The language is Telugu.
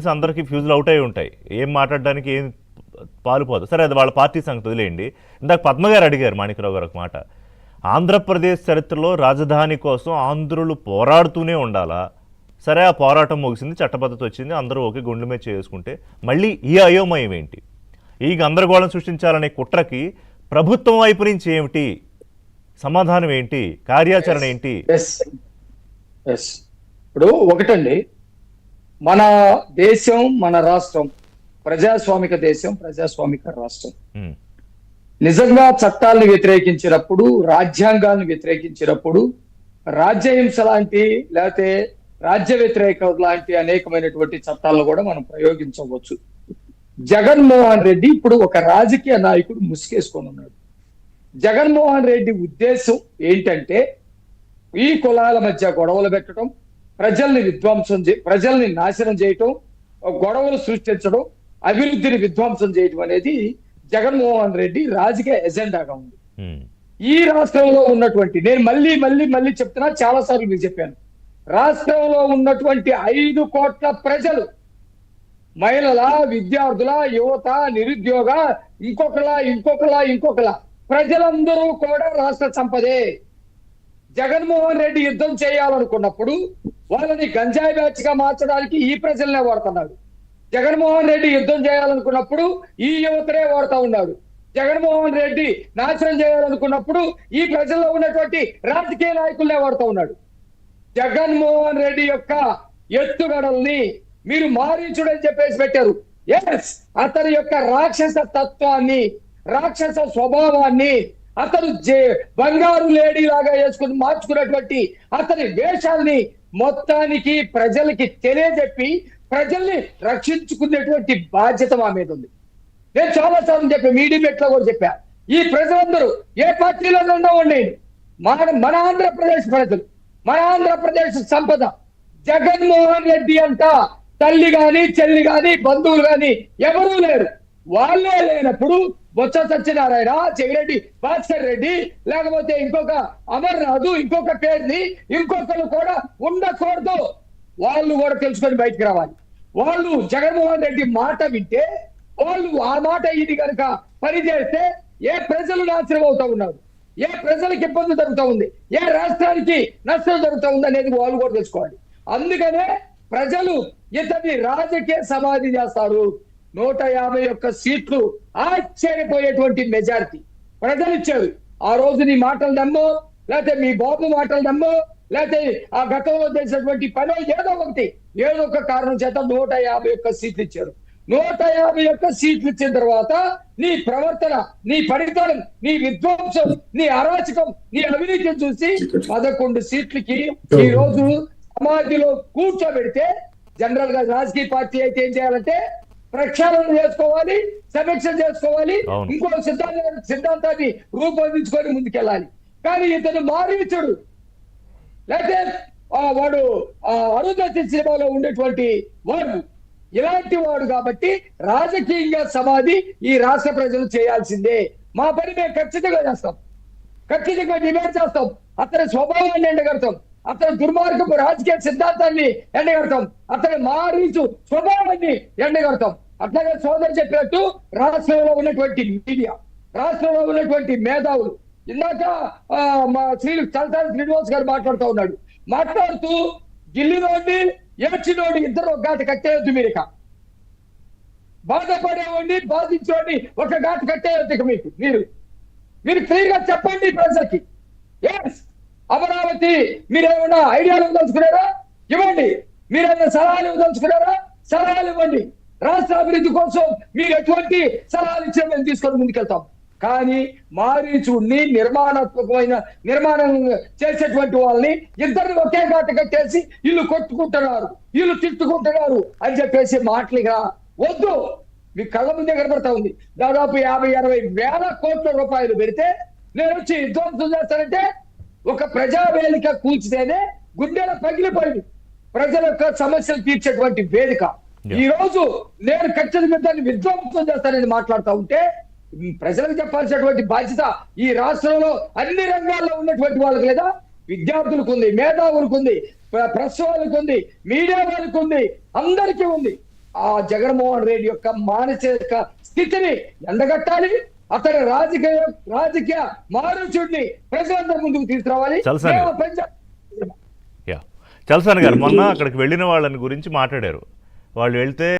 అందరికీ ఫ్యూజులు అవుట్ అయి ఉంటాయి, ఏం మాట్లాడడానికి ఏం పాలుపోదు. సరే, అది వాళ్ళ పార్టీ సంగతి వదిలేయండి. ఇందాక పద్మగారు అడిగారు మాణిక్రావు గారు ఒక మాట, ఆంధ్రప్రదేశ్ చరిత్రలో రాజధాని కోసం ఆంధ్రులు పోరాడుతూనే ఉండాలా? సరే, ఆ పోరాటం ముగిసింది, చట్టబద్ధత వచ్చింది, అందరూ ఒకే గుండె మీద చేసుకుంటే మళ్ళీ ఈ అయోమయం ఏంటి? ఈ గందరగోళం సృష్టించాలనే కుట్రకి ప్రభుత్వం వైపు నుంచి ఏమిటి సమాధానం, ఏంటి కార్యాచరణ ఏంటి? ఇప్పుడు ఒకటండి, మన దేశం, మన రాష్ట్రం ప్రజాస్వామిక దేశం, ప్రజాస్వామిక రాష్ట్రం. నిజంగా చట్టాలను వ్యతిరేకించినప్పుడు, రాజ్యాంగాన్ని వ్యతిరేకించినప్పుడు, రాజ్యహింస లాంటి లేకపోతే రాజ్య వ్యతిరేక లాంటి అనేకమైనటువంటి చట్టాలను కూడా మనం ప్రయోగించవచ్చు. జగన్మోహన్ రెడ్డి ఇప్పుడు ఒక రాజకీయ నాయకుడు ముసుగేసుకొని ఉన్నాడు. జగన్మోహన్ రెడ్డి ఉద్దేశం ఏంటంటే ఈ కులాల మధ్య గొడవలు పెట్టడం, ప్రజల్ని నాశనం చేయటం, గొడవలు సృష్టించడం, అభివృద్ధిని విధ్వంసం చేయటం అనేది జగన్మోహన్ రెడ్డి రాజకీయ ఎజెండాగా ఉంది. ఈ రాష్ట్రంలో ఉన్నటువంటి, నేను మళ్ళీ చెప్తున్నా, చాలా సార్లు మీకు చెప్పాను, రాష్ట్రంలో ఉన్నటువంటి 5 కోట్ల ప్రజలు, మహిళల, విద్యార్థుల, యువత, నిరుద్యోగ, ఇంకొకలా ప్రజలందరూ కూడా రాష్ట్ర సంపదే. జగన్మోహన్ రెడ్డి యుద్ధం చేయాలనుకున్నప్పుడు వాళ్ళని గంజాయి బ్యాచ్ గా మార్చడానికి ఈ ప్రజలనే వాడుతున్నాడు. జగన్మోహన్ రెడ్డి యుద్ధం చేయాలనుకున్నప్పుడు ఈ యువతనే వాడుతూ ఉన్నాడు. జగన్మోహన్ రెడ్డి నాశనం చేయాలనుకున్నప్పుడు ఈ ప్రజల్లో ఉన్నటువంటి రాజకీయ నాయకులనే వాడుతూ ఉన్నాడు. జగన్మోహన్ రెడ్డి యొక్క ఎత్తుగడల్ని మీరు మారీచుడని చెప్పేసి పెట్టారు. ఎస్, అతని యొక్క రాక్షస తత్వాన్ని, రాక్షస స్వభావాన్ని, అతను బంగారు లేడీ లాగా వేసుకుని మార్చుకున్నటువంటి అతని వేషాల్ని మొత్తానికి ప్రజలకి తెలియజెప్పి ప్రజల్ని రక్షించుకునేటువంటి బాధ్యత మా మీద ఉంది. నేను చాలా సార్లు చెప్పా, మీడియా కూడా చెప్పా, ఈ ప్రజలందరూ ఏ పార్టీలో ఉండండి, మన ఆంధ్రప్రదేశ్ ప్రజలు, మన ఆంధ్రప్రదేశ్ సంపద. జగన్మోహన్ రెడ్డి అంట తల్లి గాని, చెల్లి గాని, బంధువులు గాని ఎవరూ లేరు. వాళ్ళే లేనప్పుడు బొత్స సత్యనారాయణ, చెవిరెడ్డి భాస్కర్ రెడ్డి, లేకపోతే ఇంకొక అమర్నాథ్, ఇంకొక పేరుని ఇంకొకరు కూడా ఉండకూడదు. వాళ్ళు కూడా తెలుసుకొని బయటకు రావాలి. వాళ్ళు జగన్మోహన్ రెడ్డి మాట వింటే, వాళ్ళు ఆ మాట ఇది కనుక పనిచేస్తే ఏ ప్రజలు నాశనం అవుతా ఉన్నారు, ఏ ప్రజలకు ఇబ్బంది జరుగుతూ ఉంది, ఏ రాష్ట్రానికి నష్టం జరుగుతూ ఉంది అనేది వాళ్ళు కూడా తెలుసుకోవాలి. అందుకనే ప్రజలు ఇతని రాజకీయ సమాధి చేస్తారు. 151 సీట్లు ఆశ్చర్యపోయేటువంటి మెజారిటీ ప్రజలు ఇచ్చారు. ఆ రోజు నీ మాటలు నమ్మో, లేకపోతే మీ బాబు మాటలు నమ్మో, లేకపోతే ఆ గతంలో చేసినటువంటి పని ఏదో ఒక కారణం చేత 151 సీట్లు ఇచ్చారు. 151 సీట్లు ఇచ్చిన తర్వాత నీ ప్రవర్తన, నీ పనితనం, నీ విధ్వంసం, నీ అరాచకం, నీ అవినీతిని చూసి 11 సీట్లకి ఈ రోజు సమాధిలో కూర్చోబెడితే, జనరల్ గా రాజకీయ పార్టీ అయితే ఏం చేయాలంటే ప్రక్షాళన చేసుకోవాలి, సమీక్ష చేసుకోవాలి, ఇంకో సిద్ధాంతాన్ని రూపొందించుకొని ముందుకెళ్ళాలి. కానీ ఇతను మారీచుడు, లేకపోతే వాడు అరుంధతి సినిమాలో ఉండేటువంటి వాడు ఇలాంటి వాడు. కాబట్టి రాజకీయంగా సమాధి ఈ రాష్ట్ర ప్రజలు చేయాల్సిందే. మా పని మేము ఖచ్చితంగా చేస్తాం, ఖచ్చితంగా డిమాండ్ చేస్తాం. అతని స్వభావాన్ని ఎండగడతాం, అతని దుర్మార్గపు రాజకీయ సిద్ధాంతాన్ని ఎండగడతాం, అతని మారీచు స్వభావాన్ని ఎండగడతాం. అట్లాగే సోదరు చెప్పినట్టు రాష్ట్రంలో ఉన్నటువంటి మీడియా, రాష్ట్రంలో ఉన్నటువంటి మేధావులు, ఇందాక మా చలసాని శ్రీనివాస్ గారు మాట్లాడుతూ గిల్లినోడిని, ఏడ్చినోడి ఇద్దరు ఒక ఘాటు కట్టేయొద్దు. బాధపడేవాడిని, బాధించోడిని ఒక ఘాటు కట్టేయొద్దు. ఇక మీరు క్లియర్ గా చెప్పండి ప్రజలకి. ఎస్, అమరావతి మీరేమన్నా ఐడియాలు ఇవ్వదలుచుకున్నారా? ఇవ్వండి. మీరేమన్నా సలహాలు ఇవ్వదలుచుకున్నారా? సలహాలు ఇవ్వండి. రాష్ట్ర అభివృద్ధి కోసం మీరు ఎటువంటి సలహాలు ఇచ్చే మేము తీసుకొని ముందుకెళ్తాం. కానీ మారీచుడిని, నిర్మాణం చేసేటువంటి వాళ్ళని ఇద్దరిని ఒకే ఘాట కట్టేసి వీళ్ళు కొట్టుకుంటున్నారు, వీళ్ళు తిట్టుకుంటున్నారు అని చెప్పేసి మాటలుగా వద్దు. మీ కళ్ళ ముందే కనబడతా ఉంది. దాదాపు 50-60 వేల కోట్ల రూపాయలు పెడితే నేను వచ్చి విధ్వంసం చేస్తానంటే, ఒక ప్రజావేదిక కూల్చితేనే గుండెల పగిలిపోయింది. ప్రజల యొక్క సమస్యలు తీర్చేటువంటి వేదిక. ఈ రోజు నేను ఖచ్చితంగా దాన్ని విధ్వంసం చేస్తానని మాట్లాడుతూ ఉంటే, ప్రజలకు చెప్పాల్సినటువంటి బాధ్యత ఈ రాష్ట్రంలో అన్ని రంగాల్లో ఉన్నటువంటి వాళ్ళకి లేదా? విద్యార్థులకు ఉంది, మేధావులకు ఉంది, ప్రెస్ వాళ్ళకు ఉంది, మీడియా వాళ్ళకు ఉంది, అందరికీ ఉంది. ఆ జగన్మోహన్ రెడ్డి యొక్క మానసిక స్థితిని ఎండగట్టాలి. అతని రాజకీయ మారుచుడిని ప్రజలందరి ముందుకు తీసుకురావాలి. చలసాని యా చలసాని గారు మొన్న అక్కడికి వెళ్ళిన వాళ్ళని గురించి మాట్లాడారు. వాళ్ళు వెళ్తే